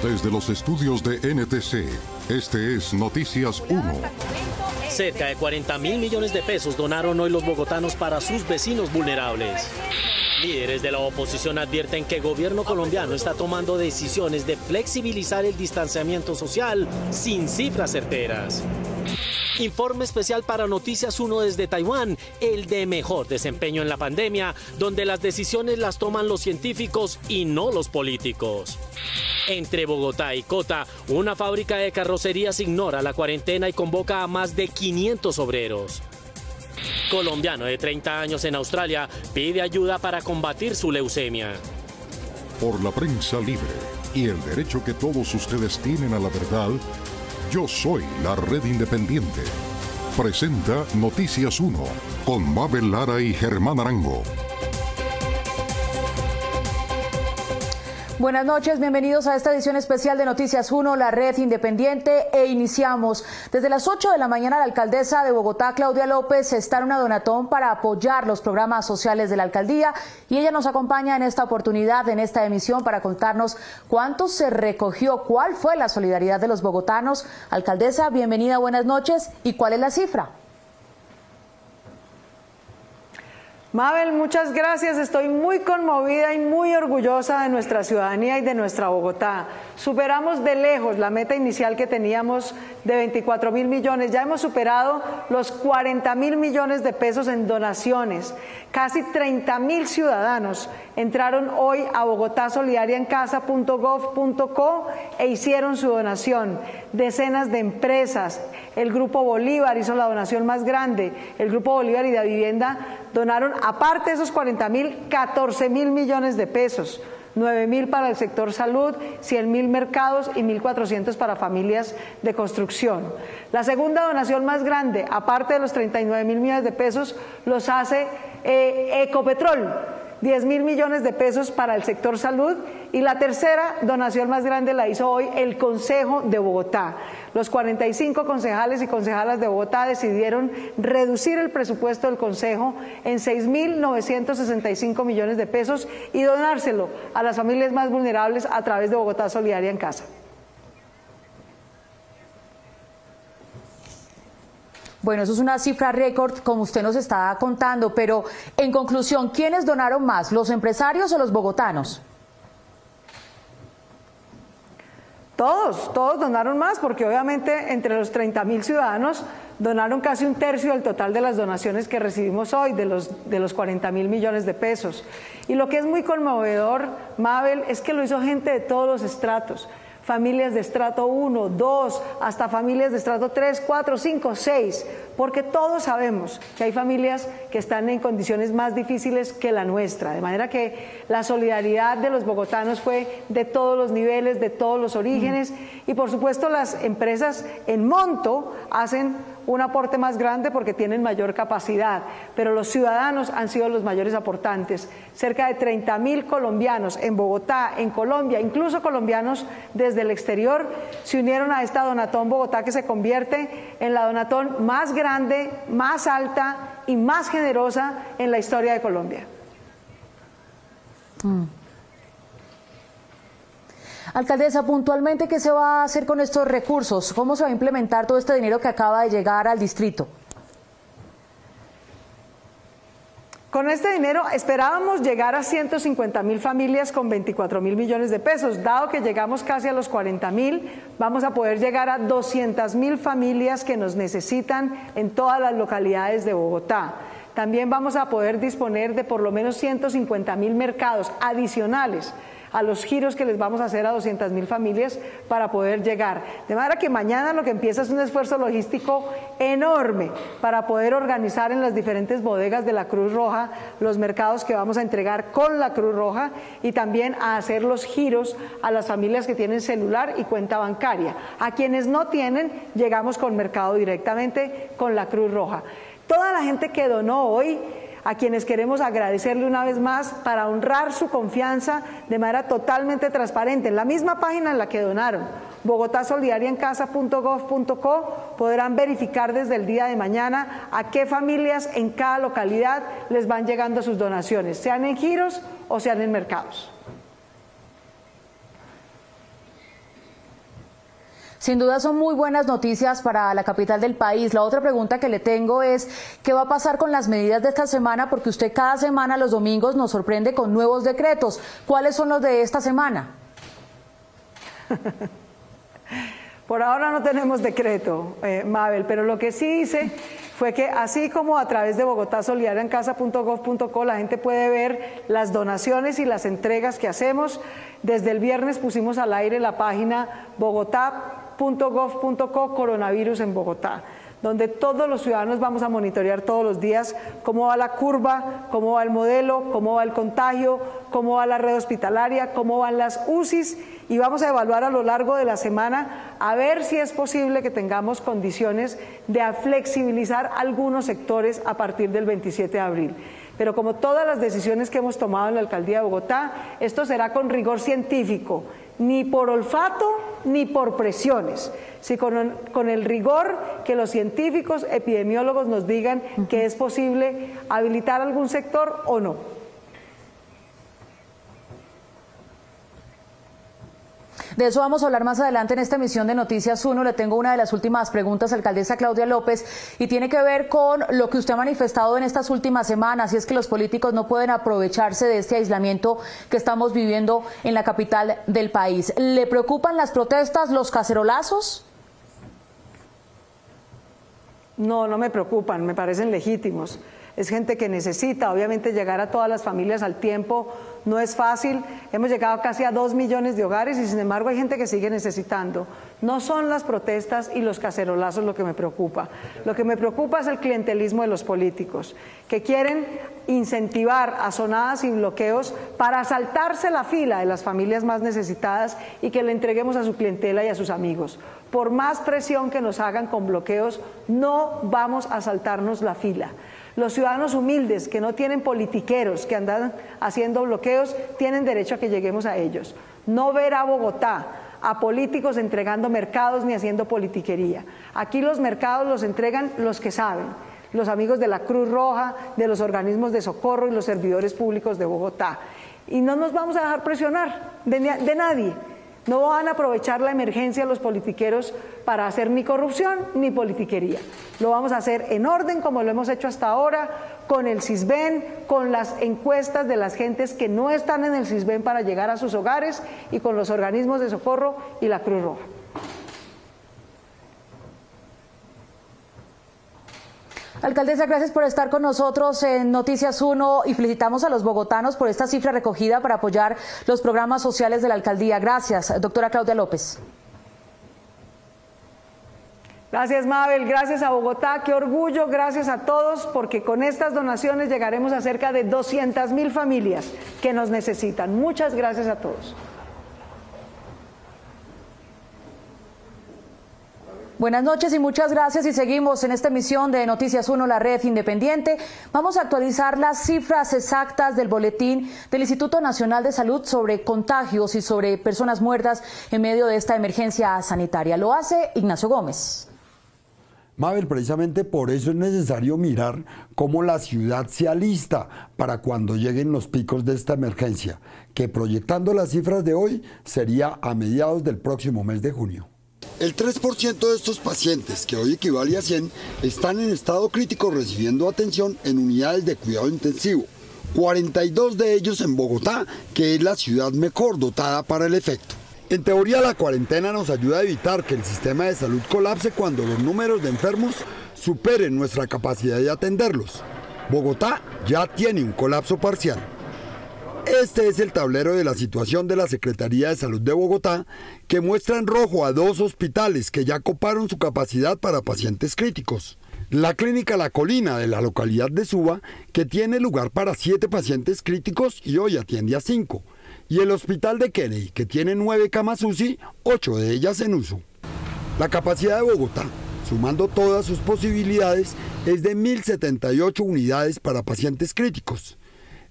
Desde los estudios de NTC, este es Noticias 1. Cerca de 40.000 millones de pesos donaron hoy los bogotanos para sus vecinos vulnerables. Líderes de la oposición advierten que el gobierno colombiano está tomando decisiones de flexibilizar el distanciamiento social sin cifras certeras. Informe especial para Noticias 1 desde Taiwán, el de mejor desempeño en la pandemia, donde las decisiones las toman los científicos y no los políticos. Entre Bogotá y Cota, una fábrica de carrocerías ignora la cuarentena y convoca a más de 500 obreros. Colombiano de 30 años en Australia pide ayuda para combatir su leucemia. Por la prensa libre y el derecho que todos ustedes tienen a la verdad, yo soy la Red Independiente. Presenta Noticias 1 con Mabel Lara y Germán Arango. Buenas noches, bienvenidos a esta edición especial de Noticias 1, la Red Independiente, e iniciamos. Desde las 8 de la mañana, la alcaldesa de Bogotá, Claudia López, está en una donatón para apoyar los programas sociales de la alcaldía y ella nos acompaña en esta oportunidad, en esta emisión, para contarnos cuánto se recogió, cuál fue la solidaridad de los bogotanos. Alcaldesa, bienvenida, buenas noches, ¿y cuál es la cifra? Mabel, muchas gracias. Estoy muy conmovida y muy orgullosa de nuestra ciudadanía y de nuestra Bogotá. Superamos de lejos la meta inicial que teníamos de 24.000 millones. Ya hemos superado los 40.000 millones de pesos en donaciones. Casi 30.000 ciudadanos entraron hoy a bogotasolidariaencasa.gov.co e hicieron su donación. Decenas de empresas, el Grupo Bolívar hizo la donación más grande, el Grupo Bolívar y de Vivienda donaron, aparte de esos 40.000, 14.000 millones de pesos. 9.000 para el sector salud, 100.000 mercados y 1.400 para familias de construcción. La segunda donación más grande, aparte de los 39.000 millones de pesos, los hace Ecopetrol, 10.000 millones de pesos para el sector salud, y la tercera donación más grande la hizo hoy el Consejo de Bogotá. Los 45 concejales y concejalas de Bogotá decidieron reducir el presupuesto del Consejo en 6.965 millones de pesos y donárselo a las familias más vulnerables a través de Bogotá Solidaria en Casa. Bueno, eso es una cifra récord, como usted nos está contando, pero en conclusión, ¿quiénes donaron más, los empresarios o los bogotanos? Todos donaron más, porque obviamente entre los 30.000 ciudadanos donaron casi un tercio del total de las donaciones que recibimos hoy, de los 40.000 millones de pesos. Y lo que es muy conmovedor, Mabel, es que lo hizo gente de todos los estratos. Familias de estrato 1, 2, hasta familias de estrato 3, 4, 5, 6, porque todos sabemos que hay familias que están en condiciones más difíciles que la nuestra, de manera que la solidaridad de los bogotanos fue de todos los niveles, de todos los orígenes, y por supuesto las empresas en monto hacen un aporte más grande porque tienen mayor capacidad, pero los ciudadanos han sido los mayores aportantes. Cerca de 30.000 colombianos en Bogotá, en Colombia, incluso colombianos desde el exterior, se unieron a esta Donatón Bogotá, que se convierte en la donatón más grande, más alta y más generosa en la historia de Colombia. Alcaldesa, puntualmente, ¿qué se va a hacer con estos recursos? ¿Cómo se va a implementar todo este dinero que acaba de llegar al distrito? Con este dinero esperábamos llegar a 150.000 familias con 24.000 millones de pesos. Dado que llegamos casi a los 40.000, vamos a poder llegar a 200.000 familias que nos necesitan en todas las localidades de Bogotá. También vamos a poder disponer de por lo menos 150.000 mercados adicionales a los giros que les vamos a hacer a 200.000 familias para poder llegar. De manera que mañana lo que empieza es un esfuerzo logístico enorme para poder organizar en las diferentes bodegas de la Cruz Roja los mercados que vamos a entregar con la Cruz Roja, y también a hacer los giros a las familias que tienen celular y cuenta bancaria. A quienes no tienen, llegamos con mercado directamente con la Cruz Roja. Toda la gente que donó hoy, a quienes queremos agradecerle una vez más para honrar su confianza de manera totalmente transparente. En la misma página en la que donaron, bogotasolidariaencasa.gov.co, podrán verificar desde el día de mañana a qué familias en cada localidad les van llegando sus donaciones, sean en giros o sean en mercados. Sin duda son muy buenas noticias para la capital del país. La otra pregunta que le tengo es, ¿qué va a pasar con las medidas de esta semana? Porque usted cada semana los domingos nos sorprende con nuevos decretos. ¿Cuáles son los de esta semana? Por ahora no tenemos decreto, Mabel, pero lo que sí hice fue que así como a través de bogotasolidarioencasa.gov.co la gente puede ver las donaciones y las entregas que hacemos, desde el viernes pusimos al aire la página bogotá.gov.co coronavirus en Bogotá, donde todos los ciudadanos vamos a monitorear todos los días cómo va la curva, cómo va el modelo, cómo va el contagio, cómo va la red hospitalaria, cómo van las UCIs, y vamos a evaluar a lo largo de la semana a ver si es posible que tengamos condiciones de flexibilizar algunos sectores a partir del 27 de abril. Pero como todas las decisiones que hemos tomado en la Alcaldía de Bogotá, esto será con rigor científico, ni por olfato ni por presiones, sino con el rigor que los científicos epidemiólogos nos digan que es posible habilitar algún sector o no. De eso vamos a hablar más adelante en esta emisión de Noticias 1. Le tengo una de las últimas preguntas, alcaldesa Claudia López, y tiene que ver con lo que usted ha manifestado en estas últimas semanas, y es que los políticos no pueden aprovecharse de este aislamiento que estamos viviendo en la capital del país. ¿Le preocupan las protestas, los cacerolazos? No, no me preocupan, me parecen legítimos. Es gente que necesita, obviamente, llegar a todas las familias al tiempo no es fácil. Hemos llegado casi a 2 millones de hogares y sin embargo hay gente que sigue necesitando. No son las protestas y los cacerolazos lo que me preocupa. Lo que me preocupa es el clientelismo de los políticos, que quieren incentivar azonadas y bloqueos para saltarse la fila de las familias más necesitadas y que le entreguemos a su clientela y a sus amigos. Por más presión que nos hagan con bloqueos, no vamos a saltarnos la fila. Los ciudadanos humildes que no tienen politiqueros, que andan haciendo bloqueos, tienen derecho a que lleguemos a ellos. No ver a Bogotá, a políticos entregando mercados ni haciendo politiquería. Aquí los mercados los entregan los que saben, los amigos de la Cruz Roja, de los organismos de socorro y los servidores públicos de Bogotá. Y no nos vamos a dejar presionar de nadie. No van a aprovechar la emergencia los politiqueros para hacer ni corrupción ni politiquería. Lo vamos a hacer en orden, como lo hemos hecho hasta ahora, con el CISBEN, con las encuestas de las gentes que no están en el CISBEN para llegar a sus hogares, y con los organismos de socorro y la Cruz Roja. Alcaldesa, gracias por estar con nosotros en Noticias 1 y felicitamos a los bogotanos por esta cifra recogida para apoyar los programas sociales de la alcaldía. Gracias, doctora Claudia López. Gracias, Mabel, gracias a Bogotá, qué orgullo, gracias a todos, porque con estas donaciones llegaremos a cerca de 200.000 familias que nos necesitan. Muchas gracias a todos. Buenas noches y muchas gracias, y seguimos en esta emisión de Noticias 1, la red independiente. Vamos a actualizar las cifras exactas del boletín del Instituto Nacional de Salud sobre contagios y sobre personas muertas en medio de esta emergencia sanitaria. Lo hace Ignacio Gómez. Mabel, precisamente por eso es necesario mirar cómo la ciudad se alista para cuando lleguen los picos de esta emergencia, que proyectando las cifras de hoy sería a mediados del próximo mes de junio. El 3% de estos pacientes, que hoy equivale a 100, están en estado crítico recibiendo atención en unidades de cuidado intensivo. 42 de ellos en Bogotá, que es la ciudad mejor dotada para el efecto. En teoría, la cuarentena nos ayuda a evitar que el sistema de salud colapse cuando los números de enfermos superen nuestra capacidad de atenderlos. Bogotá ya tiene un colapso parcial. Este es el tablero de la situación de la Secretaría de Salud de Bogotá, que muestra en rojo a 2 hospitales que ya coparon su capacidad para pacientes críticos. La Clínica La Colina de la localidad de Suba, que tiene lugar para 7 pacientes críticos y hoy atiende a 5. Y el Hospital de Kennedy, que tiene 9 camas UCI, 8 de ellas en uso. La capacidad de Bogotá, sumando todas sus posibilidades, es de 1.078 unidades para pacientes críticos.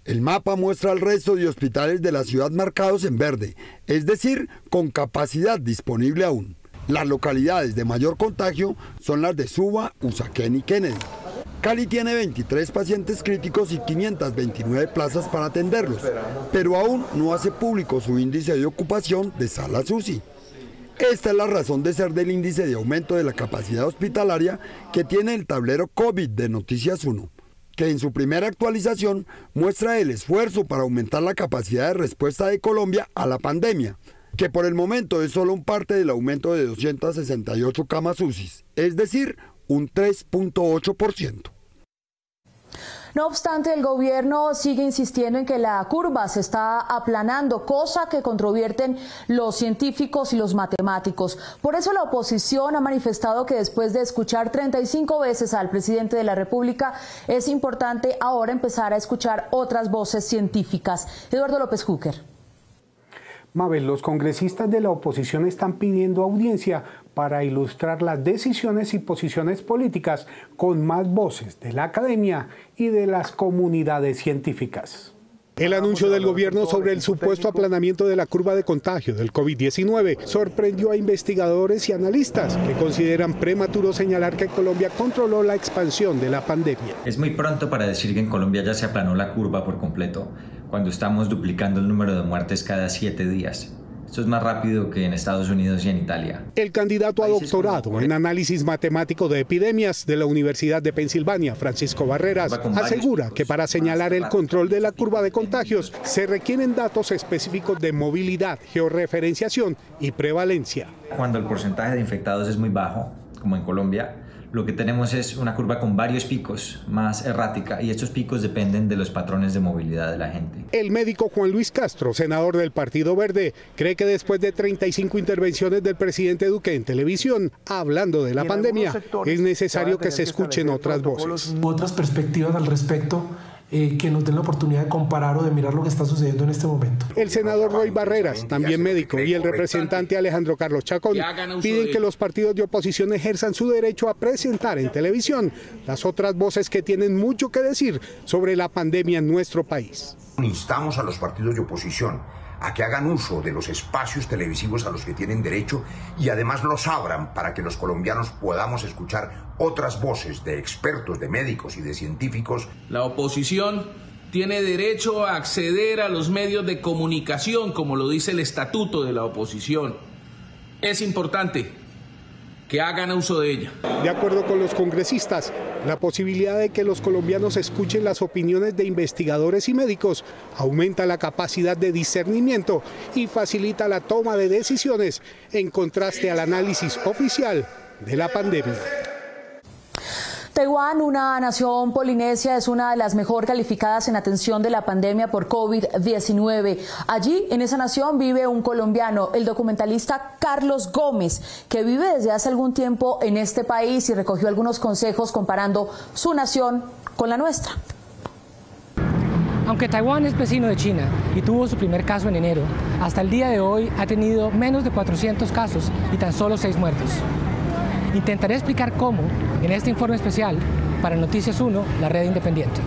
El mapa muestra el resto de hospitales de la ciudad marcados en verde, es decir, con capacidad disponible aún. Las localidades de mayor contagio son las de Suba, Usaquén y Kennedy. Cali tiene 23 pacientes críticos y 529 plazas para atenderlos, pero aún no hace público su índice de ocupación de salas UCI. Esta es la razón de ser del índice de aumento de la capacidad hospitalaria que tiene el tablero COVID de Noticias 1, que en su primera actualización muestra el esfuerzo para aumentar la capacidad de respuesta de Colombia a la pandemia, que por el momento es solo un parte del aumento de 268 camas UCI, es decir, un 3.8%. No obstante, el gobierno sigue insistiendo en que la curva se está aplanando, cosa que controvierten los científicos y los matemáticos. Por eso la oposición ha manifestado que después de escuchar 35 veces al presidente de la República, es importante ahora empezar a escuchar otras voces científicas. Eduardo López Júquer. Mabel, los congresistas de la oposición están pidiendo audiencia para ilustrar las decisiones y posiciones políticas con más voces de la academia y de las comunidades científicas. El anuncio del gobierno sobre el supuesto aplanamiento de la curva de contagio del COVID-19 sorprendió a investigadores y analistas que consideran prematuro señalar que Colombia controló la expansión de la pandemia. Es muy pronto para decir que en Colombia ya se aplanó la curva por completo, cuando estamos duplicando el número de muertes cada 7 días. Esto es más rápido que en Estados Unidos y en Italia. El candidato a doctorado en análisis matemático de epidemias de la Universidad de Pensilvania, Francisco Barreras, asegura que para señalar el control de la curva de contagios se requieren datos específicos de movilidad, georreferenciación y prevalencia. Cuando el porcentaje de infectados es muy bajo, como en Colombia, lo que tenemos es una curva con varios picos, más errática, y estos picos dependen de los patrones de movilidad de la gente. El médico Juan Luis Castro, senador del Partido Verde, cree que después de 35 intervenciones del presidente Duque en televisión, hablando de la pandemia, es necesario que se escuchen otras voces. Otras perspectivas al respecto, que nos den la oportunidad de comparar o de mirar lo que está sucediendo en este momento. El senador Roy Barreras, también médico, y el representante Alejandro Carlos Chacón piden que los partidos de oposición ejerzan su derecho a presentar en televisión las otras voces que tienen mucho que decir sobre la pandemia en nuestro país. Instamos a los partidos de oposición a que hagan uso de los espacios televisivos a los que tienen derecho y además los abran para que los colombianos podamos escuchar otras voces de expertos, de médicos y de científicos. La oposición tiene derecho a acceder a los medios de comunicación, como lo dice el estatuto de la oposición. Es importante que hagan uso de ella. De acuerdo con los congresistas, la posibilidad de que los colombianos escuchen las opiniones de investigadores y médicos aumenta la capacidad de discernimiento y facilita la toma de decisiones en contraste al análisis oficial de la pandemia. Taiwán, una nación polinesia, es una de las mejor calificadas en atención de la pandemia por COVID-19. Allí, en esa nación, vive un colombiano, el documentalista Carlos Gómez, que vive desde hace algún tiempo en este país y recogió algunos consejos comparando su nación con la nuestra. Aunque Taiwán es vecino de China y tuvo su primer caso en enero, hasta el día de hoy ha tenido menos de 400 casos y tan solo 6 muertos. Intentaré explicar cómo en este informe especial para Noticias 1, la red independiente.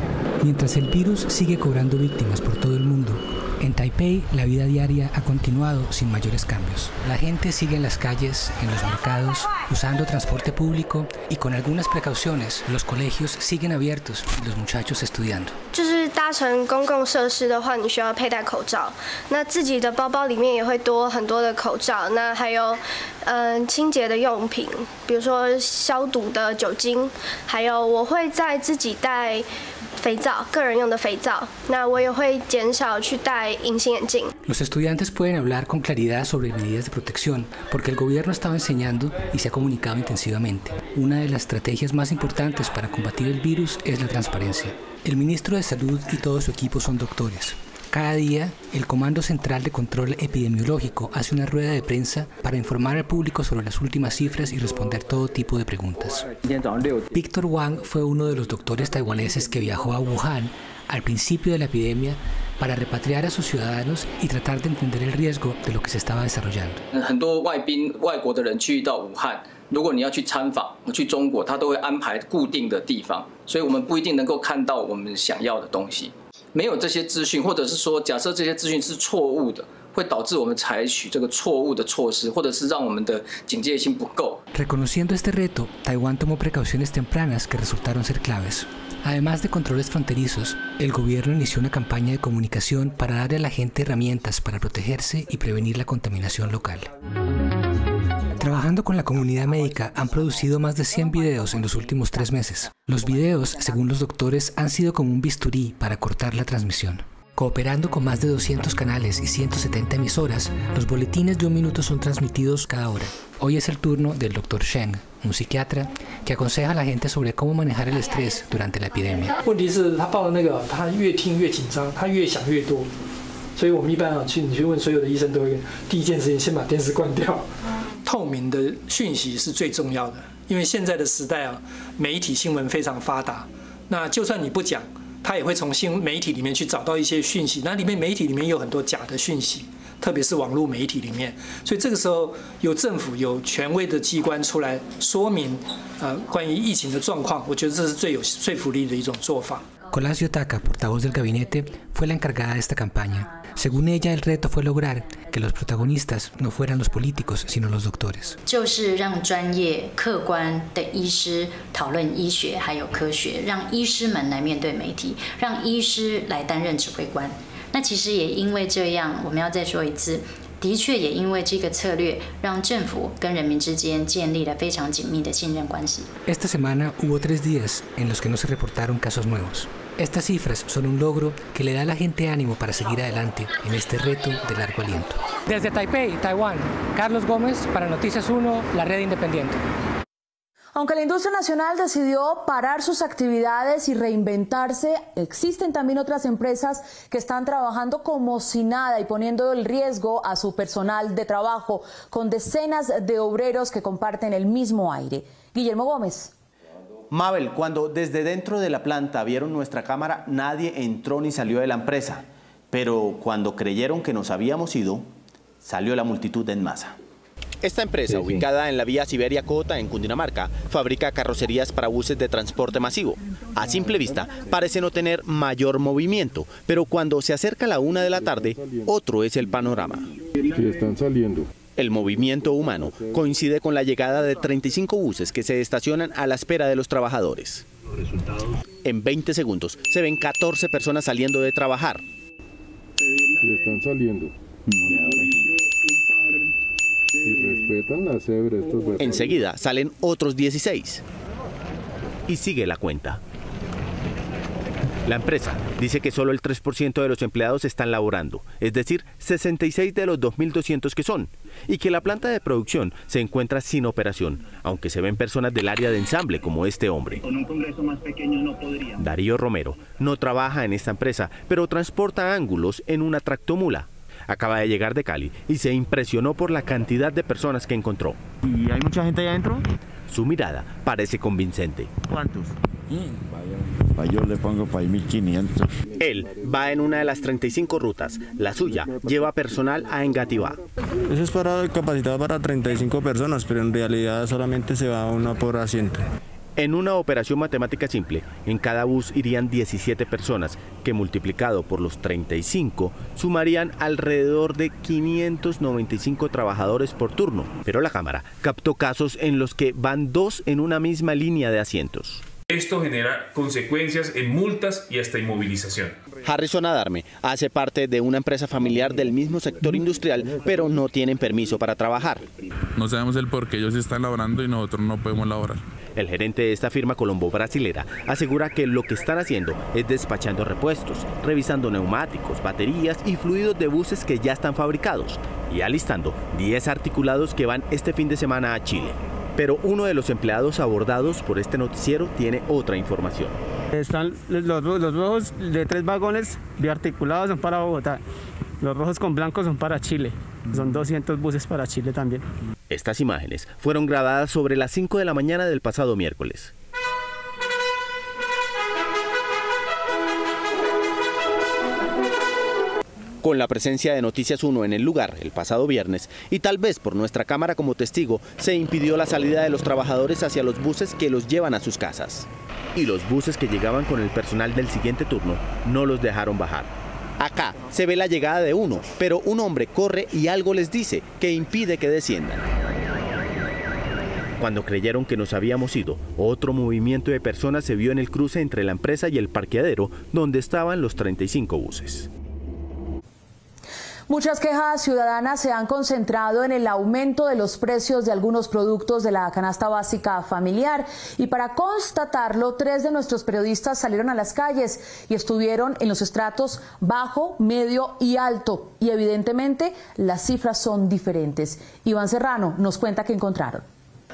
Mientras el virus sigue cobrando víctimas por todo el mundo, en Taipei la vida diaria ha continuado sin mayores cambios. La gente sigue en las calles, en los mercados, usando transporte público y con algunas precauciones, los colegios siguen abiertos y los muchachos estudiando. 就是搭乘公共设施的话，你需要佩戴口罩。那自己的包包里面也会多很多的口罩，那还有清洁的用品，比如说消毒的酒精，还有我会在自己带肥皂，个人用的肥皂。那我也会减少去戴隐形眼镜。Los estudiantes pueden hablar con claridad sobre medidas de protección porque el gobierno estaba enseñando y se ha comunicado intensivamente. Una de las estrategias más importantes para combatir el virus es la transparencia. El ministro de Salud y todo su equipo son doctores. Cada día, el Comando Central de Control Epidemiológico hace una rueda de prensa para informar al público sobre las últimas cifras y responder todo tipo de preguntas. Víctor Wang fue uno de los doctores taiwaneses que viajó a Wuhan al principio de la epidemia para repatriar a sus ciudadanos y tratar de entender el riesgo de lo que se estaba desarrollando. 如果你要去参访，去中国，他都会安排固定的地方，所以我们不一定能够看到我们想要的东西。没有这些资讯，或者是说，假设这些资讯是错误的，会导致我们采取这个错误的措施，或者是让我们的警戒性不够。Reconociendo este reto, Taiwán tomó precauciones tempranas que resultaron ser claves. Además de controles fronterizos, el gobierno inició una campaña de comunicación para darle a la gente herramientas para protegerse y prevenir la contaminación local. Trabajando con la comunidad médica, han producido más de 100 videos en los últimos 3 meses. Los videos, según los doctores, han sido como un bisturí para cortar la transmisión. Cooperando con más de 200 canales y 170 emisoras, los boletines de 1 minuto son transmitidos cada hora. Hoy es el turno del Dr. Sheng, un psiquiatra que aconseja a la gente sobre cómo manejar el estrés durante la epidemia. Colasio Taka, portavoz del gabinete, fue la encargada de esta campaña. Según ella, el reto fue lograr que los protagonistas no fueran los políticos, sino los doctores. Esta semana hubo 3 días en los que no se reportaron casos nuevos. Estas cifras son un logro que le da a la gente ánimo para seguir adelante en este reto de largo aliento. Desde Taipei, Taiwán, Carlos Gómez para Noticias 1, la red independiente. Aunque la industria nacional decidió parar sus actividades y reinventarse, existen también otras empresas que están trabajando como si nada y poniendo en riesgo a su personal de trabajo, con decenas de obreros que comparten el mismo aire. Guillermo Gómez. Mabel, cuando desde dentro de la planta vieron nuestra cámara, nadie entró ni salió de la empresa. Pero cuando creyeron que nos habíamos ido, salió la multitud en masa. Esta empresa, ubicada en la vía Siberia-Cota, en Cundinamarca, fabrica carrocerías para buses de transporte masivo. A simple vista, parece no tener mayor movimiento, pero cuando se acerca la 1 de la tarde, otro es el panorama. Que están saliendo. El movimiento humano coincide con la llegada de 35 buses que se estacionan a la espera de los trabajadores. En 20 segundos se ven 14 personas saliendo de trabajar. Que están saliendo. Y respetan la cebra estos berracos. Enseguida salen otros 16. Y sigue la cuenta. La empresa dice que solo el 3% de los empleados están laborando, es decir, 66 de los 2.200 que son, y que la planta de producción se encuentra sin operación, aunque se ven personas del área de ensamble como este hombre. Con un congreso más pequeño no podría. Darío Romero no trabaja en esta empresa, pero transporta ángulos en una tractomula. Acaba de llegar de Cali y se impresionó por la cantidad de personas que encontró. ¿Y hay mucha gente allá adentro? Su mirada parece convincente. ¿Cuántos? Yo le pongo para 1.500. Él va en una de las 35 rutas. La suya lleva personal a Engativá. Eso es para capacitado para 35 personas, pero en realidad solamente se va una por asiento. En una operación matemática simple, en cada bus irían 17 personas, que multiplicado por los 35 sumarían alrededor de 595 trabajadores por turno. Pero la cámara captó casos en los que van 2 en una misma línea de asientos. Esto genera consecuencias en multas y hasta inmovilización. Harrison Adarme hace parte de una empresa familiar del mismo sector industrial, pero no tienen permiso para trabajar. No sabemos el por qué ellos están laborando y nosotros no podemos laborar. El gerente de esta firma colombo-brasilera asegura que lo que están haciendo es despachando repuestos, revisando neumáticos, baterías y fluidos de buses que ya están fabricados y alistando 10 articulados que van este fin de semana a Chile. Pero uno de los empleados abordados por este noticiero tiene otra información. Están los rojos de 3 vagones biarticulados son para Bogotá. Los rojos con blancos son para Chile. Son 200 buses para Chile también. Estas imágenes fueron grabadas sobre las 5 de la mañana del pasado miércoles. Con la presencia de Noticias 1 en el lugar el pasado viernes y tal vez por nuestra cámara como testigo, se impidió la salida de los trabajadores hacia los buses que los llevan a sus casas. Y los buses que llegaban con el personal del siguiente turno no los dejaron bajar. Acá se ve la llegada de uno, pero un hombre corre y algo les dice que impide que desciendan. Cuando creyeron que nos habíamos ido, otro movimiento de personas se vio en el cruce entre la empresa y el parqueadero donde estaban los 35 buses. Muchas quejas ciudadanas se han concentrado en el aumento de los precios de algunos productos de la canasta básica familiar, y para constatarlo, 3 de nuestros periodistas salieron a las calles y estuvieron en los estratos bajo, medio y alto, y evidentemente las cifras son diferentes. Iván Serrano nos cuenta qué encontraron.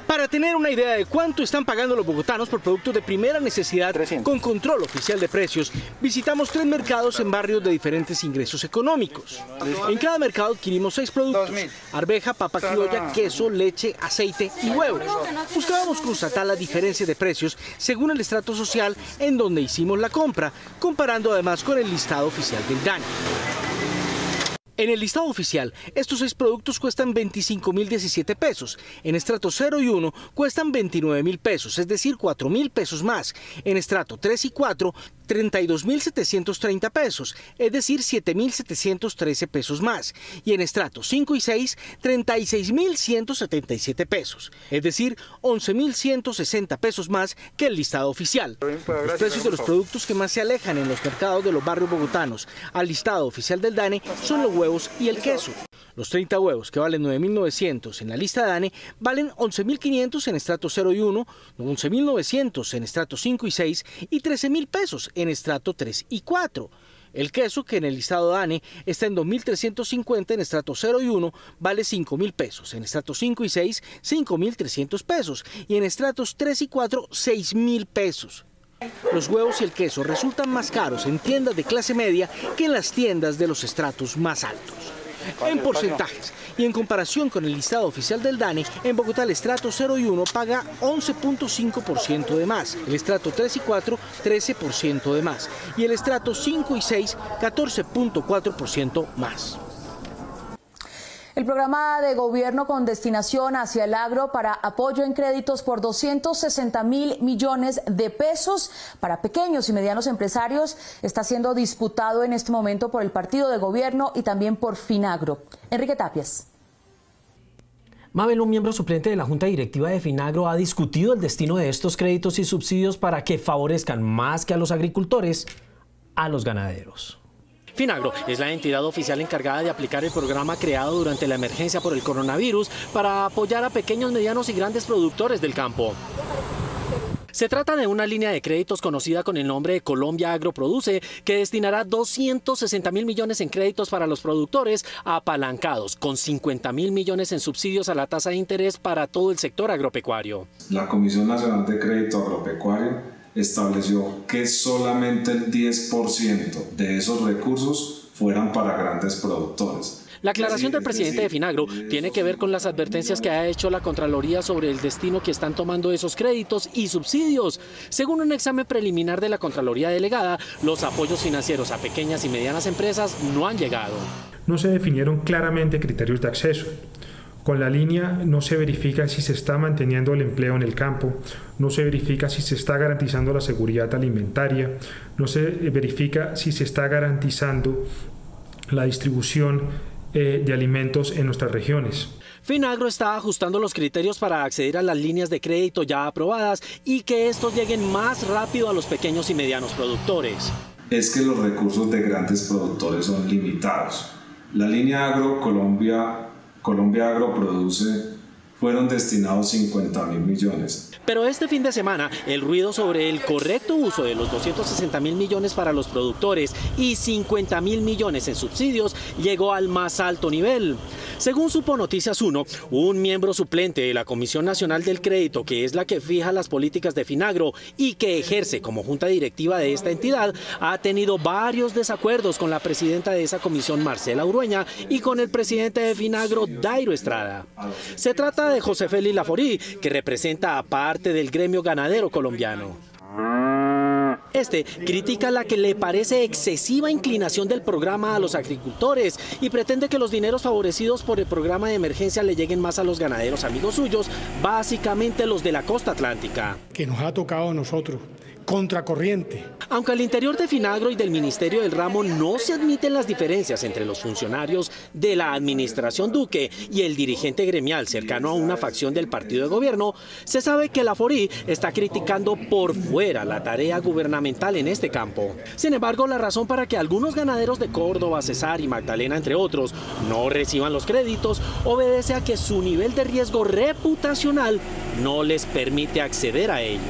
Para tener una idea de cuánto están pagando los bogotanos por productos de primera necesidad con control oficial de precios, visitamos 3 mercados en barrios de diferentes ingresos económicos. En cada mercado adquirimos 6 productos: arveja, papa criolla, queso, leche, aceite y huevos. Buscábamos constatar la diferencia de precios según el estrato social en donde hicimos la compra, comparando además con el listado oficial del DANE. En el listado oficial, estos 6 productos cuestan 25.017 pesos. En estrato 0 y 1 cuestan 29.000 pesos, es decir, 4.000 pesos más. En estrato 3 y 4, 32.730 pesos, es decir, 7.713 pesos más. Y en estrato 5 y 6, 36.177 pesos, es decir, 11.160 pesos más que el listado oficial. Los precios de los productos que más se alejan en los mercados de los barrios bogotanos al listado oficial del DANE son los huevos y el queso. Los 30 huevos, que valen 9.900 en la lista DANE, valen 11.500 en estrato 0 y 1, 11.900 en estrato 5 y 6 y 13.000 pesos en estrato 3 y 4. El queso, que en el listado DANE está en 2.350 en estrato 0 y 1, vale 5.000 pesos. En estratos 5 y 6, 5.300 pesos. Y en estratos 3 y 4, 6.000 pesos. Los huevos y el queso resultan más caros en tiendas de clase media que en las tiendas de los estratos más altos. En porcentajes y en comparación con el listado oficial del DANE, en Bogotá el estrato 0 y 1 paga 11.5% de más, el estrato 3 y 4 13% de más y el estrato 5 y 6 14.4% más. El programa de gobierno con destinación hacia el agro para apoyo en créditos por 260.000 millones de pesos para pequeños y medianos empresarios está siendo disputado en este momento por el partido de gobierno y también por Finagro. Enrique Tapias. Mabel, un miembro suplente de la Junta Directiva de Finagro, ha discutido el destino de estos créditos y subsidios para que favorezcan más que a los agricultores, a los ganaderos. Finagro es la entidad oficial encargada de aplicar el programa creado durante la emergencia por el coronavirus para apoyar a pequeños, medianos y grandes productores del campo. Se trata de una línea de créditos conocida con el nombre de Colombia Agro Produce, que destinará 260.000 millones en créditos para los productores apalancados, con 50.000 millones en subsidios a la tasa de interés para todo el sector agropecuario. La Comisión Nacional de Crédito Agropecuario estableció que solamente el 10% de esos recursos fueran para grandes productores. La aclaración del presidente de Finagro tiene que ver con las advertencias que ha hecho la Contraloría sobre el destino que están tomando esos créditos y subsidios. Según un examen preliminar de la Contraloría delegada, los apoyos financieros a pequeñas y medianas empresas no han llegado. No se definieron claramente criterios de acceso. Con la línea no se verifica si se está manteniendo el empleo en el campo, no se verifica si se está garantizando la seguridad alimentaria, no se verifica si se está garantizando la distribución de alimentos en nuestras regiones. Finagro está ajustando los criterios para acceder a las líneas de crédito ya aprobadas y que estos lleguen más rápido a los pequeños y medianos productores. Es que los recursos de grandes productores son limitados. La línea Agro Colombia Agro Produce fueron destinados 50.000 millones. Pero este fin de semana, el ruido sobre el correcto uso de los 260.000 millones para los productores y 50.000 millones en subsidios llegó al más alto nivel. Según supo Noticias 1, un miembro suplente de la Comisión Nacional del Crédito, que es la que fija las políticas de Finagro y que ejerce como junta directiva de esta entidad, ha tenido varios desacuerdos con la presidenta de esa comisión, Marcela Urueña, y con el presidente de Finagro, Dairo Estrada. Se trata de José Félix Laforí, que representa a parte del gremio ganadero colombiano. Este critica la que le parece excesiva inclinación del programa a los agricultores y pretende que los dineros favorecidos por el programa de emergencia le lleguen más a los ganaderos amigos suyos, básicamente los de la costa atlántica. Que nos ha tocado a nosotros contracorriente. Aunque al interior de Finagro y del Ministerio del Ramo no se admiten las diferencias entre los funcionarios de la administración Duque y el dirigente gremial cercano a una facción del partido de gobierno, se sabe que la FORI está criticando por fuera la tarea gubernamental en este campo. Sin embargo, la razón para que algunos ganaderos de Córdoba, Cesar y Magdalena, entre otros, no reciban los créditos obedece a que su nivel de riesgo reputacional no les permite acceder a ellos.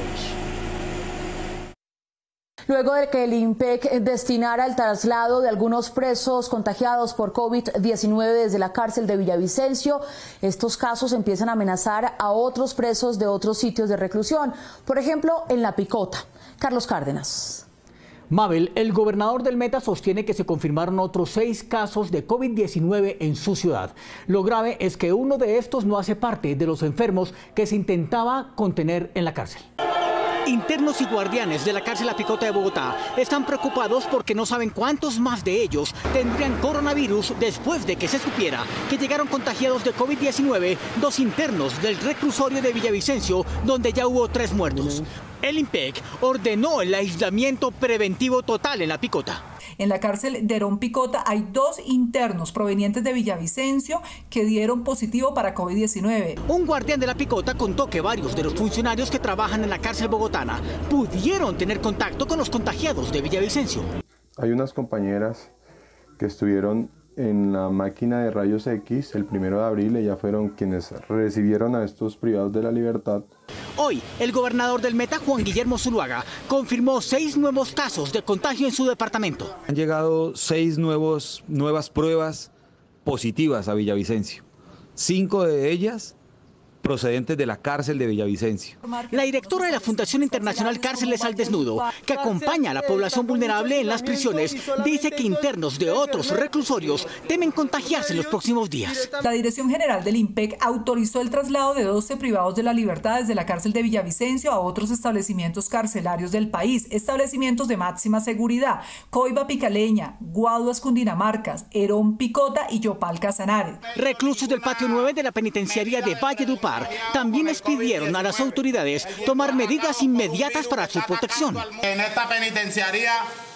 Luego de que el INPEC destinara el traslado de algunos presos contagiados por COVID-19 desde la cárcel de Villavicencio, estos casos empiezan a amenazar a otros presos de otros sitios de reclusión, por ejemplo, en La Picota. Carlos Cárdenas. Mabel, el gobernador del Meta sostiene que se confirmaron otros 6 casos de COVID-19 en su ciudad. Lo grave es que uno de estos no hace parte de los enfermos que se intentaba contener en la cárcel. Internos y guardianes de la cárcel La Picota de Bogotá están preocupados porque no saben cuántos más de ellos tendrían coronavirus después de que se supiera que llegaron contagiados de COVID-19 2 internos del reclusorio de Villavicencio, donde ya hubo 3 muertos. El INPEC ordenó el aislamiento preventivo total en La Picota. En la cárcel de Herón Picota hay 2 internos provenientes de Villavicencio que dieron positivo para COVID-19. Un guardián de La Picota contó que varios de los funcionarios que trabajan en la cárcel bogotana pudieron tener contacto con los contagiados de Villavicencio. Hay unas compañeras que estuvieron en la máquina de rayos X el 1 de abril, ellas fueron quienes recibieron a estos privados de la libertad. Hoy, el gobernador del Meta, Juan Guillermo Zuluaga, confirmó 6 nuevos casos de contagio en su departamento. Han llegado 6 nuevas pruebas positivas a Villavicencio, 5 de ellas procedentes de la cárcel de Villavicencio. La directora de la Fundación Internacional Cárceles al Desnudo, que acompaña a la población vulnerable en las prisiones, dice que internos de otros reclusorios temen contagiarse en los próximos días. La Dirección General del INPEC autorizó el traslado de 12 privados de la libertad desde la cárcel de Villavicencio a otros establecimientos carcelarios del país, establecimientos de máxima seguridad: Coiba Picaleña, Guaduas Cundinamarcas, Herón Picota y Yopal Casanare. Reclusos del patio 9 de la penitenciaría de Valledupar también les pidieron a las autoridades tomar medidas inmediatas para su protección. En esta penitenciaría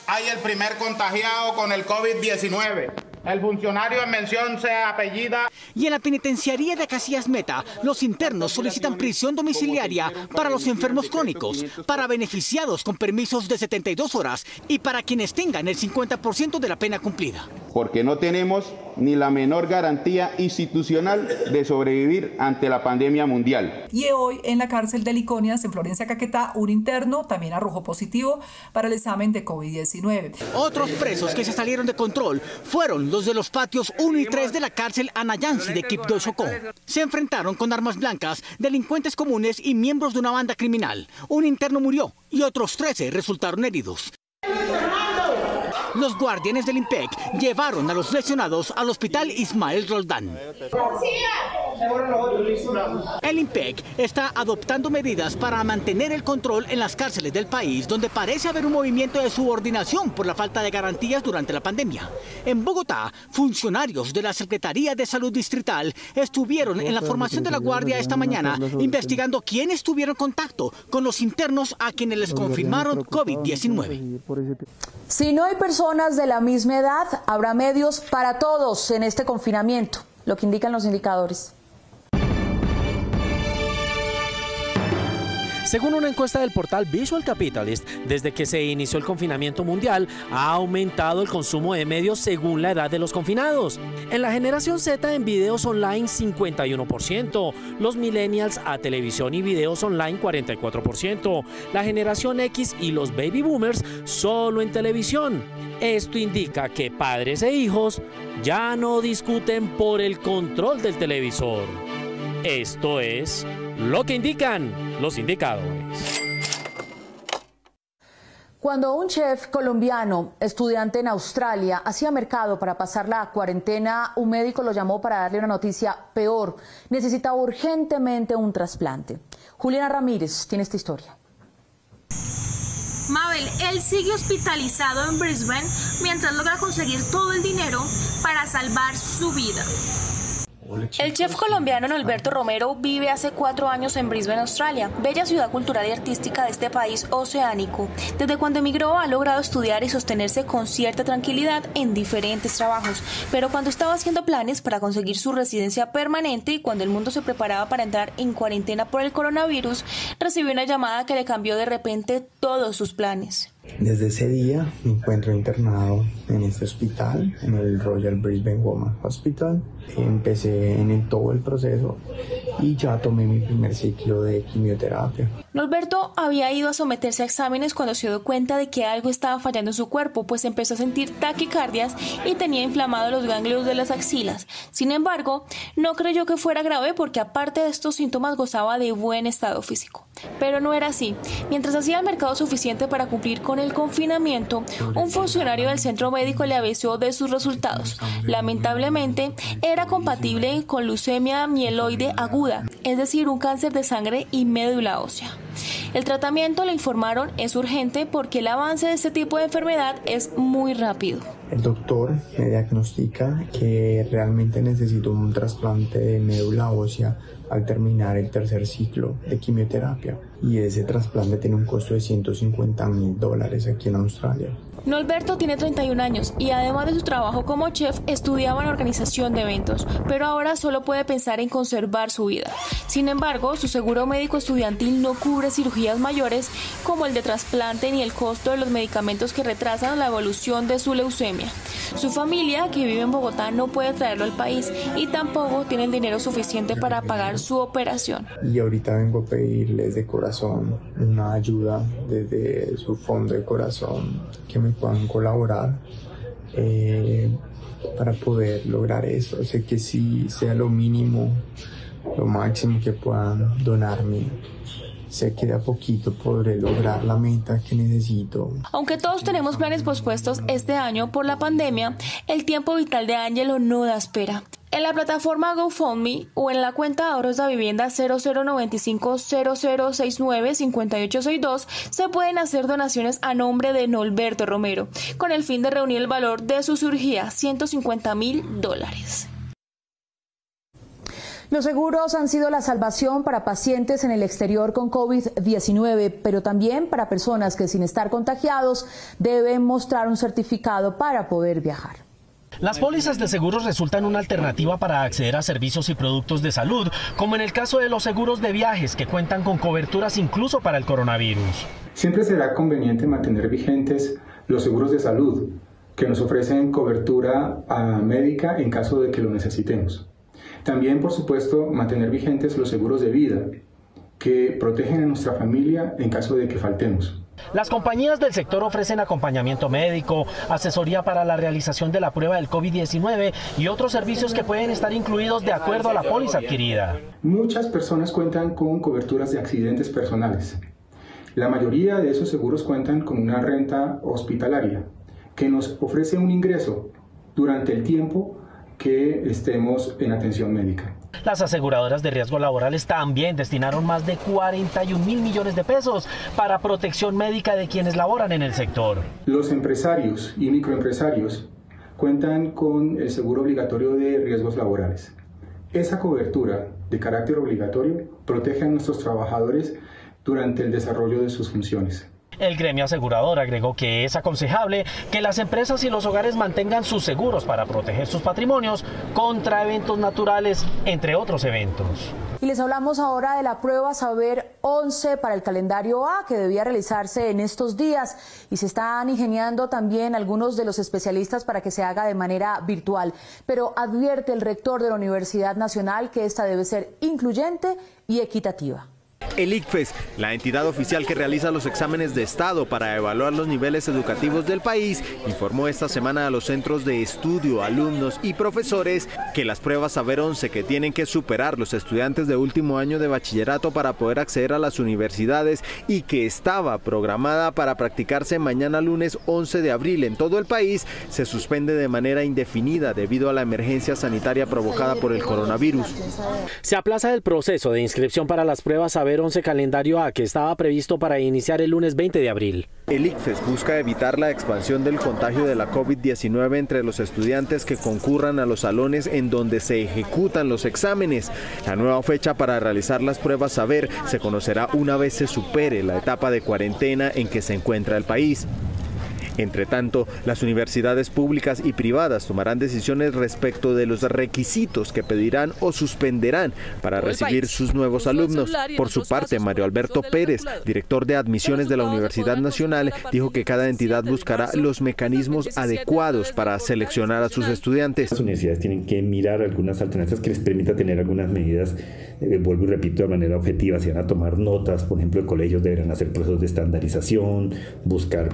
hay el primer contagiado con el COVID-19. El funcionario en mención se apellida. Y en la penitenciaría de Casillas Meta, los internos solicitan prisión domiciliaria para los enfermos crónicos, para beneficiados con permisos de 72 horas y para quienes tengan el 50% de la pena cumplida. Porque no tenemos ni la menor garantía institucional de sobrevivir ante la pandemia mundial. Y hoy en la cárcel de Liconias, en Florencia, Caquetá, un interno también arrojó positivo para el examen de COVID-19. Otros presos que se salieron de control fueron los de los patios 1 y 3 de la cárcel Anayansi de Quibdó, Chocó. Se enfrentaron con armas blancas, delincuentes comunes y miembros de una banda criminal. Un interno murió y otros 13 resultaron heridos. Los guardianes del INPEC llevaron a los lesionados al hospital Ismael Roldán. El INPEC está adoptando medidas para mantener el control en las cárceles del país, donde parece haber un movimiento de subordinación por la falta de garantías durante la pandemia. En Bogotá, funcionarios de la Secretaría de Salud Distrital estuvieron en la formación de la guardia esta mañana investigando quiénes tuvieron contacto con los internos a quienes les confirmaron COVID-19. Si no hay personas de la misma edad, habrá medios para todos en este confinamiento, lo que indican los indicadores. Según una encuesta del portal Visual Capitalist, desde que se inició el confinamiento mundial, ha aumentado el consumo de medios según la edad de los confinados. En la generación Z, en videos online 51%, los millennials a televisión y videos online 44%, la generación X y los baby boomers solo en televisión. Esto indica que padres e hijos ya no discuten por el control del televisor. Esto es lo que indican los indicadores. Cuando un chef colombiano, estudiante en Australia, hacía mercado para pasar la cuarentena, un médico lo llamó para darle una noticia peor. Necesitaba urgentemente un trasplante. Juliana Ramírez tiene esta historia. Mabel, él sigue hospitalizado en Brisbane mientras logra conseguir todo el dinero para salvar su vida. El chef colombiano Norberto Romero vive hace 4 años en Brisbane, Australia, bella ciudad cultural y artística de este país oceánico. Desde cuando emigró ha logrado estudiar y sostenerse con cierta tranquilidad en diferentes trabajos, pero cuando estaba haciendo planes para conseguir su residencia permanente y cuando el mundo se preparaba para entrar en cuarentena por el coronavirus, recibió una llamada que le cambió de repente todos sus planes. Desde ese día me encuentro internado en este hospital, en el Royal Brisbane Women Hospital. Empecé todo el proceso y ya tomé mi primer ciclo de quimioterapia. Norberto había ido a someterse a exámenes cuando se dio cuenta de que algo estaba fallando en su cuerpo, pues empezó a sentir taquicardias y tenía inflamados los ganglios de las axilas. Sin embargo, no creyó que fuera grave porque aparte de estos síntomas gozaba de buen estado físico. Pero no era así. Mientras hacía el mercado suficiente para cumplir con el confinamiento, un funcionario del centro médico le avisó de sus resultados. Lamentablemente, era compatible con leucemia mieloide aguda, es decir, un cáncer de sangre y médula ósea. El tratamiento, le informaron, es urgente porque el avance de este tipo de enfermedad es muy rápido. El doctor me diagnostica que realmente necesito un trasplante de médula ósea al terminar el tercer ciclo de quimioterapia, y ese trasplante tiene un costo de $150,000 aquí en Australia. Norberto tiene 31 años y además de su trabajo como chef estudiaba en organización de eventos, pero ahora solo puede pensar en conservar su vida. Sin embargo, su seguro médico estudiantil no cubre cirugías mayores como el de trasplante ni el costo de los medicamentos que retrasan la evolución de su leucemia. Su familia, que vive en Bogotá, no puede traerlo al país y tampoco tiene el dinero suficiente para pagar su operación. Y ahorita vengo a pedirles de corazón una ayuda desde su fondo de corazón, que me puedan colaborar para poder lograr eso. Sé que si sea lo mínimo, lo máximo que puedan donarme, sé que de a poquito podré lograr la meta que necesito. Aunque todos tenemos planes pospuestos este año por la pandemia, el tiempo vital de Ángelo no da espera. En la plataforma GoFundMe o en la cuenta de ahorros de vivienda 0095-0069-5862 se pueden hacer donaciones a nombre de Norberto Romero, con el fin de reunir el valor de su cirugía, $150,000. Los seguros han sido la salvación para pacientes en el exterior con COVID-19, pero también para personas que sin estar contagiados deben mostrar un certificado para poder viajar. Las pólizas de seguros resultan una alternativa para acceder a servicios y productos de salud, como en el caso de los seguros de viajes, que cuentan con coberturas incluso para el coronavirus. Siempre será conveniente mantener vigentes los seguros de salud, que nos ofrecen cobertura médica en caso de que lo necesitemos. También, por supuesto, mantener vigentes los seguros de vida, que protegen a nuestra familia en caso de que faltemos. Las compañías del sector ofrecen acompañamiento médico, asesoría para la realización de la prueba del COVID-19 y otros servicios que pueden estar incluidos de acuerdo a la póliza adquirida. Muchas personas cuentan con coberturas de accidentes personales. La mayoría de esos seguros cuentan con una renta hospitalaria, que nos ofrece un ingreso durante el tiempo que estemos en atención médica. Las aseguradoras de riesgos laborales también destinaron más de 41.000 millones de pesos para protección médica de quienes laboran en el sector. Los empresarios y microempresarios cuentan con el seguro obligatorio de riesgos laborales. Esa cobertura de carácter obligatorio protege a nuestros trabajadores durante el desarrollo de sus funciones. El gremio asegurador agregó que es aconsejable que las empresas y los hogares mantengan sus seguros para proteger sus patrimonios contra eventos naturales, entre otros eventos. Y les hablamos ahora de la prueba Saber 11 para el calendario A, que debía realizarse en estos días, y se están ingeniando también algunos de los especialistas para que se haga de manera virtual. Pero advierte el rector de la Universidad Nacional que esta debe ser incluyente y equitativa. El ICFES, la entidad oficial que realiza los exámenes de estado para evaluar los niveles educativos del país, informó esta semana a los centros de estudio, alumnos y profesores que las pruebas Saber 11 que tienen que superar los estudiantes de último año de bachillerato para poder acceder a las universidades y que estaba programada para practicarse mañana lunes 11 de abril en todo el país, se suspende de manera indefinida debido a la emergencia sanitaria provocada por el coronavirus. Se aplaza el proceso de inscripción para las pruebas Saber 11 2011 calendario A, que estaba previsto para iniciar el lunes 20 de abril. El ICFES busca evitar la expansión del contagio de la COVID-19 entre los estudiantes que concurran a los salones en donde se ejecutan los exámenes. La nueva fecha para realizar las pruebas Saber se conocerá una vez se supere la etapa de cuarentena en que se encuentra el país. Entre tanto, las universidades públicas y privadas tomarán decisiones respecto de los requisitos que pedirán o suspenderán para recibir sus nuevos alumnos. Por su parte, Mario Alberto Pérez, director de admisiones de la Universidad Nacional, dijo que cada entidad buscará los mecanismos adecuados para seleccionar a sus estudiantes. Las universidades tienen que mirar algunas alternativas que les permita tener algunas medidas, vuelvo y repito, de manera objetiva. Si van a tomar notas, por ejemplo, colegios deberán hacer procesos de estandarización, buscar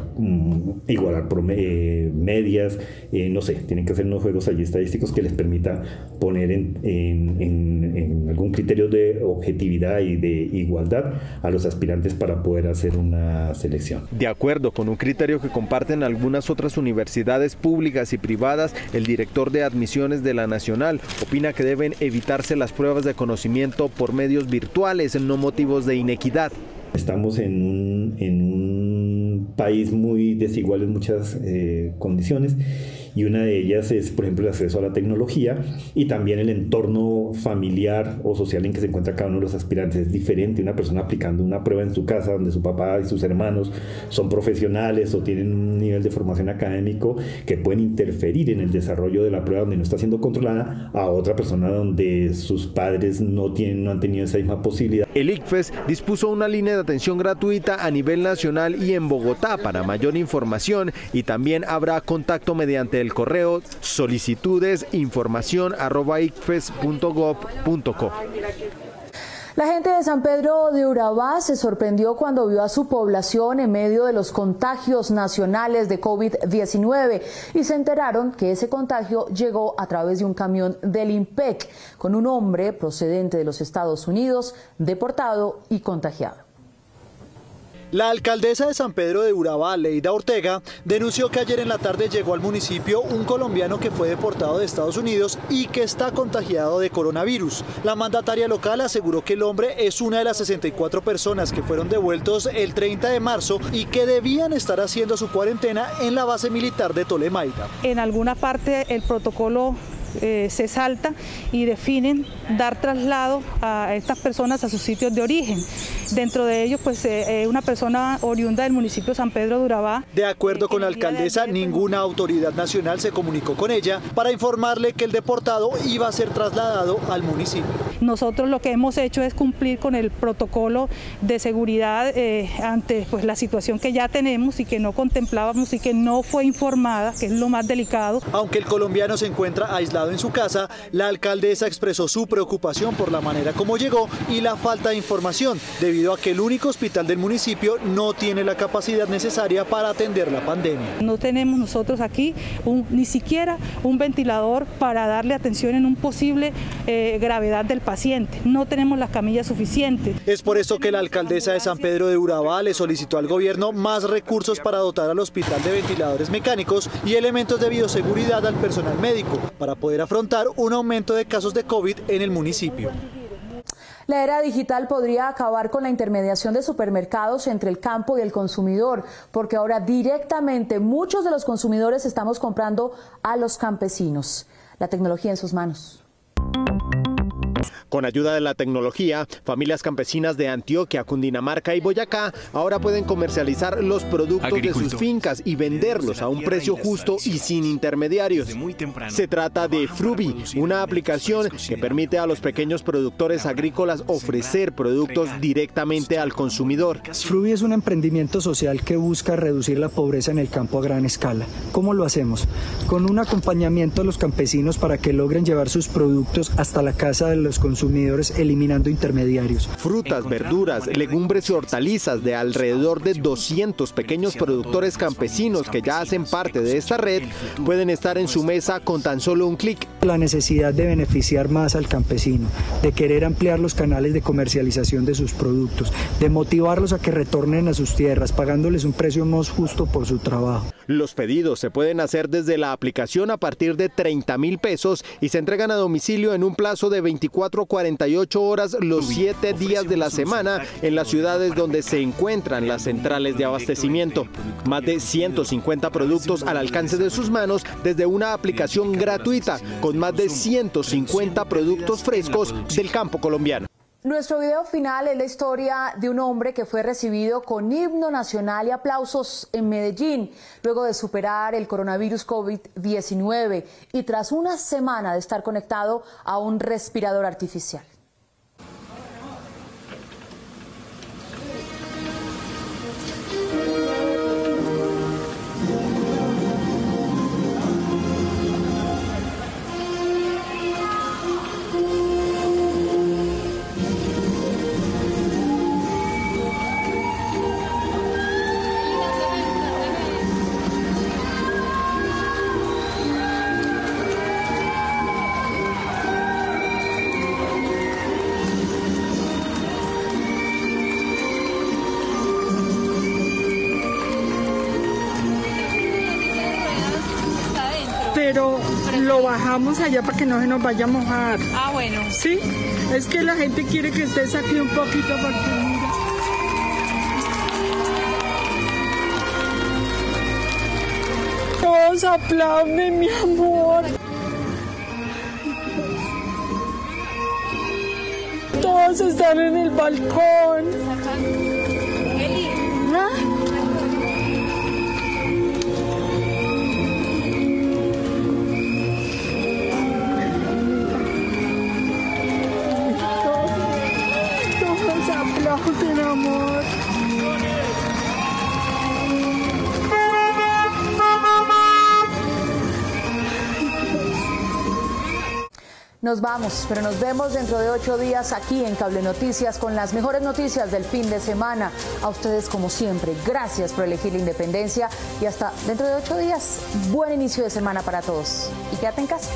igualar medias, no sé, tienen que hacer unos juegos allí estadísticos que les permita poner en algún criterio de objetividad y de igualdad a los aspirantes para poder hacer una selección. De acuerdo con un criterio que comparten algunas otras universidades públicas y privadas, el director de admisiones de la Nacional opina que deben evitarse las pruebas de conocimiento por medios virtuales, no motivos de inequidad. Estamos en un país muy desigual en muchas condiciones, y una de ellas es, por ejemplo, el acceso a la tecnología y también el entorno familiar o social en que se encuentra cada uno de los aspirantes. Es diferente una persona aplicando una prueba en su casa donde su papá y sus hermanos son profesionales o tienen un nivel de formación académico que pueden interferir en el desarrollo de la prueba donde no está siendo controlada, a otra persona donde sus padres no han tenido esa misma posibilidad. El ICFES dispuso una línea de atención gratuita a nivel nacional y en Bogotá para mayor información, y también habrá contacto mediante el correo solicitudesinformacion@icfes.gov.co. La gente de San Pedro de Urabá se sorprendió cuando vio a su población en medio de los contagios nacionales de COVID-19 y se enteraron que ese contagio llegó a través de un camión del IMPEC con un hombre procedente de los Estados Unidos deportado y contagiado. La alcaldesa de San Pedro de Urabá, Leida Ortega, denunció que ayer en la tarde llegó al municipio un colombiano que fue deportado de Estados Unidos y que está contagiado de coronavirus. La mandataria local aseguró que el hombre es una de las 64 personas que fueron devueltos el 30 de marzo y que debían estar haciendo su cuarentena en la base militar de Tolemaida. En alguna parte el protocolo se salta y definen dar traslado a estas personas a sus sitios de origen. Dentro de ellos, pues una persona oriunda del municipio de San Pedro de Urabá. De acuerdo con la alcaldesa, ninguna autoridad nacional se comunicó con ella para informarle que el deportado iba a ser trasladado al municipio. Nosotros lo que hemos hecho es cumplir con el protocolo de seguridad ante pues, la situación que ya tenemos y que no contemplábamos y que no fue informada, que es lo más delicado. Aunque el colombiano se encuentra aislado en su casa, la alcaldesa expresó su preocupación por la manera como llegó y la falta de información, debido a que el único hospital del municipio no tiene la capacidad necesaria para atender la pandemia. No tenemos nosotros aquí ni siquiera un ventilador para darle atención en un posible gravedad del paciente. No tenemos las camillas suficientes. Es por eso que la alcaldesa de San Pedro de Urabá le solicitó al gobierno más recursos para dotar al hospital de ventiladores mecánicos y elementos de bioseguridad al personal médico, para poder afrontar un aumento de casos de COVID en el municipio. La era digital podría acabar con la intermediación de supermercados entre el campo y el consumidor, porque ahora directamente muchos de los consumidores estamos comprando a los campesinos. La tecnología en sus manos. Con ayuda de la tecnología, familias campesinas de Antioquia, Cundinamarca y Boyacá ahora pueden comercializar los productos de sus fincas y venderlos a un precio justo y sin intermediarios. Se trata de Frubi, una aplicación que permite a los pequeños productores agrícolas ofrecer productos directamente al consumidor. Frubi es un emprendimiento social que busca reducir la pobreza en el campo a gran escala. ¿Cómo lo hacemos? Con un acompañamiento a los campesinos para que logren llevar sus productos hasta la casa de los consumidores, eliminando intermediarios. Frutas, verduras, legumbres y hortalizas de alrededor de 200 pequeños productores campesinos que ya hacen parte de esta red pueden estar en su mesa con tan solo un clic. La necesidad de beneficiar más al campesino, de querer ampliar los canales de comercialización de sus productos, de motivarlos a que retornen a sus tierras, pagándoles un precio más justo por su trabajo. Los pedidos se pueden hacer desde la aplicación a partir de 30.000 pesos y se entregan a domicilio en un plazo de 24 a 48 horas los 7 días de la semana en las ciudades donde se encuentran las centrales de abastecimiento. Más de 150 productos al alcance de sus manos desde una aplicación gratuita con más de 150 productos frescos del campo colombiano. Nuestro video final es la historia de un hombre que fue recibido con himno nacional y aplausos en Medellín, luego de superar el coronavirus COVID-19 y tras una semana de estar conectado a un respirador artificial. Pero lo bajamos allá para que no se nos vaya a mojar. Ah, bueno. Sí, es que la gente quiere que estés aquí un poquito porque mira. Todos aplauden, mi amor. Todos están en el balcón. ¿Ah? Aplauden, amor. Nos vamos, pero nos vemos dentro de 8 días aquí en Cable Noticias con las mejores noticias del fin de semana. A ustedes, como siempre, gracias por elegir la independencia y hasta dentro de 8 días. Buen inicio de semana para todos y quédate en casa.